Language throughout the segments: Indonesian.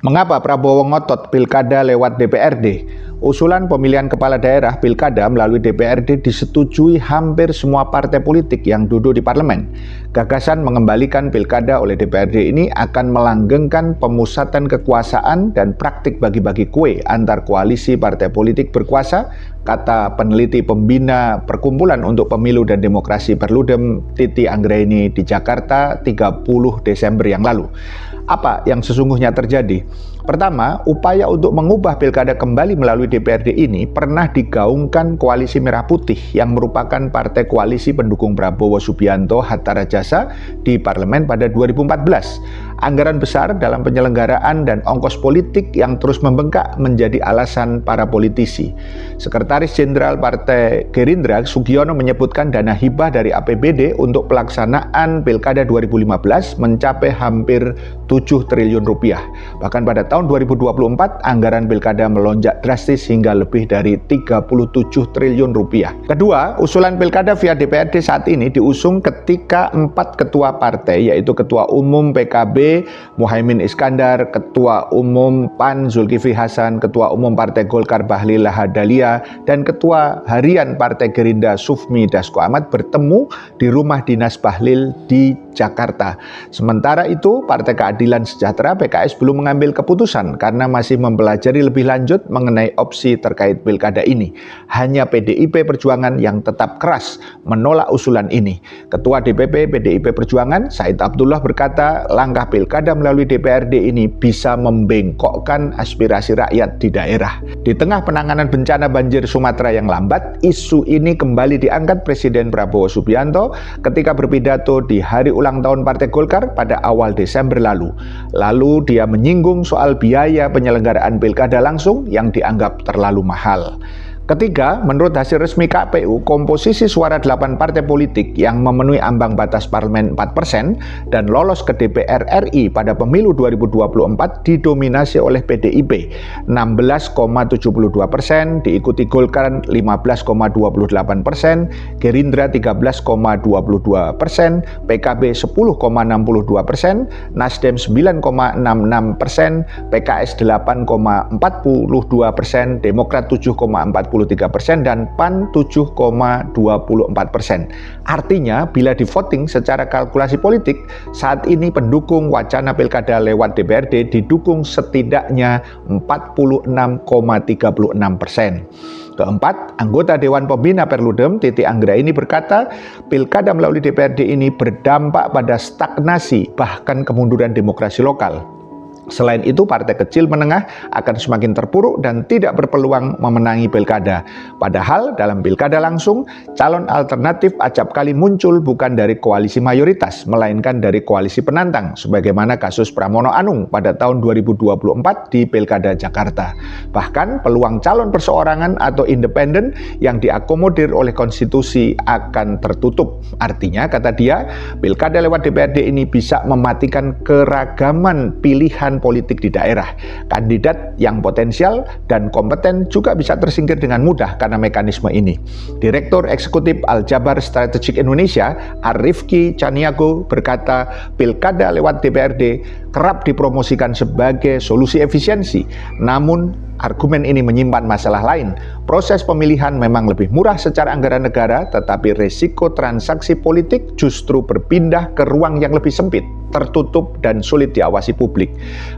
Mengapa Prabowo ngotot pilkada lewat DPRD? Usulan pemilihan kepala daerah pilkada melalui DPRD disetujui hampir semua partai politik yang duduk di parlemen. Gagasan mengembalikan pilkada oleh DPRD ini akan melanggengkan pemusatan kekuasaan dan praktik bagi-bagi kue antar koalisi partai politik berkuasa, kata peneliti pembina Perkumpulan untuk Pemilu dan Demokrasi Perludem Titi Anggraini di Jakarta 30 Desember yang lalu. Apa yang sesungguhnya terjadi? Pertama, upaya untuk mengubah pilkada kembali melalui DPRD ini pernah digaungkan Koalisi Merah Putih yang merupakan partai koalisi pendukung Prabowo Subianto Hatta Rajasa di parlemen pada 2014. Anggaran besar dalam penyelenggaraan dan ongkos politik yang terus membengkak menjadi alasan para politisi. Sekretaris Jenderal Partai Gerindra Sugiono menyebutkan dana hibah dari APBD untuk pelaksanaan Pilkada 2015 mencapai hampir 7 triliun rupiah. Bahkan pada tahun 2024 anggaran Pilkada melonjak drastis hingga lebih dari 37 triliun rupiah. Kedua, usulan Pilkada via DPRD saat ini diusung ketika 4 ketua partai, yaitu Ketua Umum PKB Muhaimin Iskandar, Ketua Umum PAN Zulkifli Hasan, Ketua Umum Partai Golkar Bahlil Lahadalia, dan Ketua Harian Partai Gerindra Sufmi Dasko Ahmad bertemu di rumah dinas Bahlil di Jakarta. Sementara itu, Partai Keadilan Sejahtera PKS belum mengambil keputusan karena masih mempelajari lebih lanjut mengenai opsi terkait pilkada ini. Hanya PDIP Perjuangan yang tetap keras menolak usulan ini. Ketua DPP PDIP Perjuangan Said Abdullah berkata, langkah pilkada melalui DPRD ini bisa membengkokkan aspirasi rakyat di daerah. Di tengah penanganan bencana banjir Sumatera yang lambat, isu ini kembali diangkat Presiden Prabowo Subianto ketika berpidato di hari ulang tahun Partai Golkar pada awal Desember lalu. Lalu dia menyinggung soal biaya penyelenggaraan pilkada langsung yang dianggap terlalu mahal. Ketiga, menurut hasil resmi KPU, komposisi suara 8 partai politik yang memenuhi ambang batas parlemen 4% dan lolos ke DPR RI pada pemilu 2024 didominasi oleh PDIP 16,72%, diikuti Golkar 15,28%, Gerindra 13,22%, PKB 10,62%, Nasdem 9,66%, PKS 8,42%, Demokrat 7,43%, dan PAN 7,24%. Artinya, bila di voting secara kalkulasi politik, saat ini pendukung wacana pilkada lewat DPRD didukung setidaknya 46,36%. Keempat, anggota Dewan Pembina Perludem Titi Anggraini berkata, pilkada melalui DPRD ini berdampak pada stagnasi bahkan kemunduran demokrasi lokal. Selain itu, partai kecil menengah akan semakin terpuruk dan tidak berpeluang memenangi pilkada. Padahal dalam pilkada langsung, calon alternatif acap kali muncul bukan dari koalisi mayoritas, melainkan dari koalisi penantang, sebagaimana kasus Pramono Anung pada tahun 2024 di Pilkada Jakarta. Bahkan peluang calon perseorangan atau independen yang diakomodir oleh konstitusi akan tertutup. Artinya, kata dia, pilkada lewat DPRD ini bisa mematikan keragaman pilihan politik di daerah. Kandidat yang potensial dan kompeten juga bisa tersingkir dengan mudah karena mekanisme ini. Direktur Eksekutif Aljabar Strategik Indonesia, Arifki Caniago berkata, pilkada lewat DPRD kerap dipromosikan sebagai solusi efisiensi. Namun, argumen ini menyimpan masalah lain. Proses pemilihan memang lebih murah secara anggaran negara, tetapi risiko transaksi politik justru berpindah ke ruang yang lebih sempit, tertutup, dan sulit diawasi publik.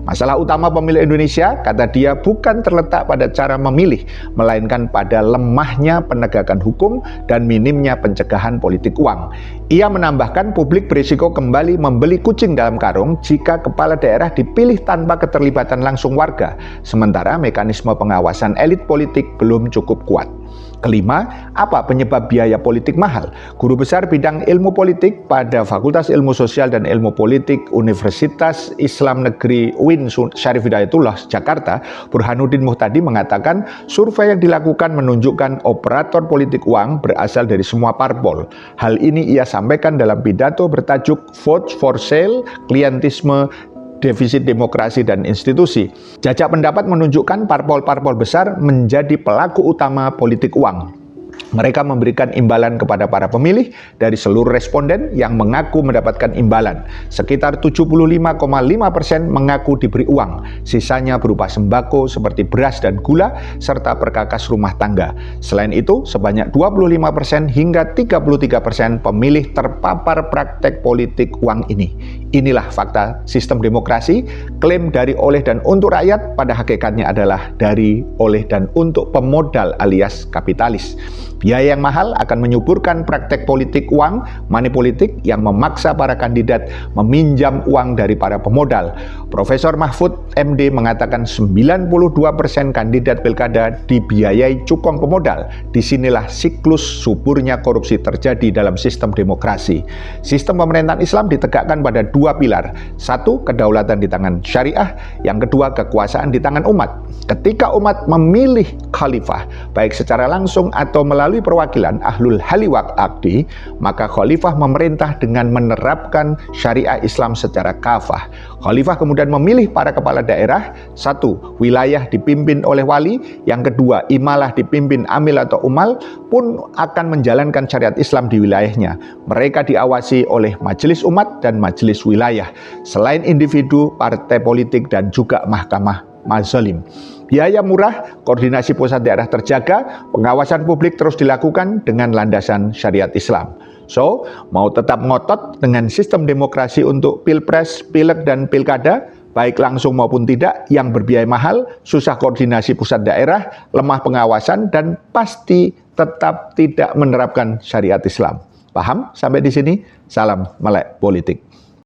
Masalah utama pemilu Indonesia, kata dia, bukan terletak pada cara memilih, melainkan pada lemahnya penegakan hukum dan minimnya pencegahan politik uang. Ia menambahkan publik berisiko kembali membeli kucing dalam karung jika kepala daerah dipilih tanpa keterlibatan langsung warga, sementara mekanisme pengawasan elit politik belum cukup kuat. Kelima, apa penyebab biaya politik mahal? Guru besar bidang ilmu politik pada Fakultas Ilmu Sosial dan Ilmu Politik Universitas Islam Negeri UIN Syarif Hidayatullah Jakarta, Burhanuddin Muhtadi mengatakan survei yang dilakukan menunjukkan operator politik uang berasal dari semua parpol. Hal ini ia sampaikan dalam pidato bertajuk Vote for Sale, Klientisme, Defisit Demokrasi dan Institusi. Jajak pendapat menunjukkan parpol-parpol besar menjadi pelaku utama politik uang. Mereka memberikan imbalan kepada para pemilih dari seluruh responden yang mengaku mendapatkan imbalan. Sekitar 75,5% mengaku diberi uang, sisanya berupa sembako seperti beras dan gula, serta perkakas rumah tangga. Selain itu, sebanyak 25% hingga 33% pemilih terpapar praktek politik uang ini. Inilah fakta sistem demokrasi, klaim dari, oleh, dan untuk rakyat pada hakikatnya adalah dari, oleh, dan untuk pemodal alias kapitalis. Biaya yang mahal akan menyuburkan praktek politik uang, money politik yang memaksa para kandidat meminjam uang dari para pemodal. Profesor Mahfud MD mengatakan 92% kandidat pilkada dibiayai cukong pemodal. Disinilah siklus suburnya korupsi terjadi dalam sistem demokrasi. Sistem pemerintahan Islam ditegakkan pada dua pilar. Satu, kedaulatan di tangan syariah. Yang kedua, kekuasaan di tangan umat. Ketika umat memilih khalifah, baik secara langsung atau melalui perwakilan ahlul hali wal aqdi, maka khalifah memerintah dengan menerapkan syariah Islam secara kafah. Khalifah kemudian memilih para kepala daerah. Satu, wilayah dipimpin oleh wali. Yang kedua, imalah dipimpin amil atau umal pun akan menjalankan syariat Islam di wilayahnya. Mereka diawasi oleh majelis umat dan majelis wilayah. Selain individu, partai politik, dan juga mahkamah mazalim. Biaya murah, koordinasi pusat daerah terjaga, pengawasan publik terus dilakukan dengan landasan syariat Islam. So, mau tetap ngotot dengan sistem demokrasi untuk pilpres, pileg, dan pilkada, baik langsung maupun tidak, yang berbiaya mahal, susah koordinasi pusat daerah, lemah pengawasan, dan pasti tetap tidak menerapkan syariat Islam. Paham sampai di sini? Salam melek politik.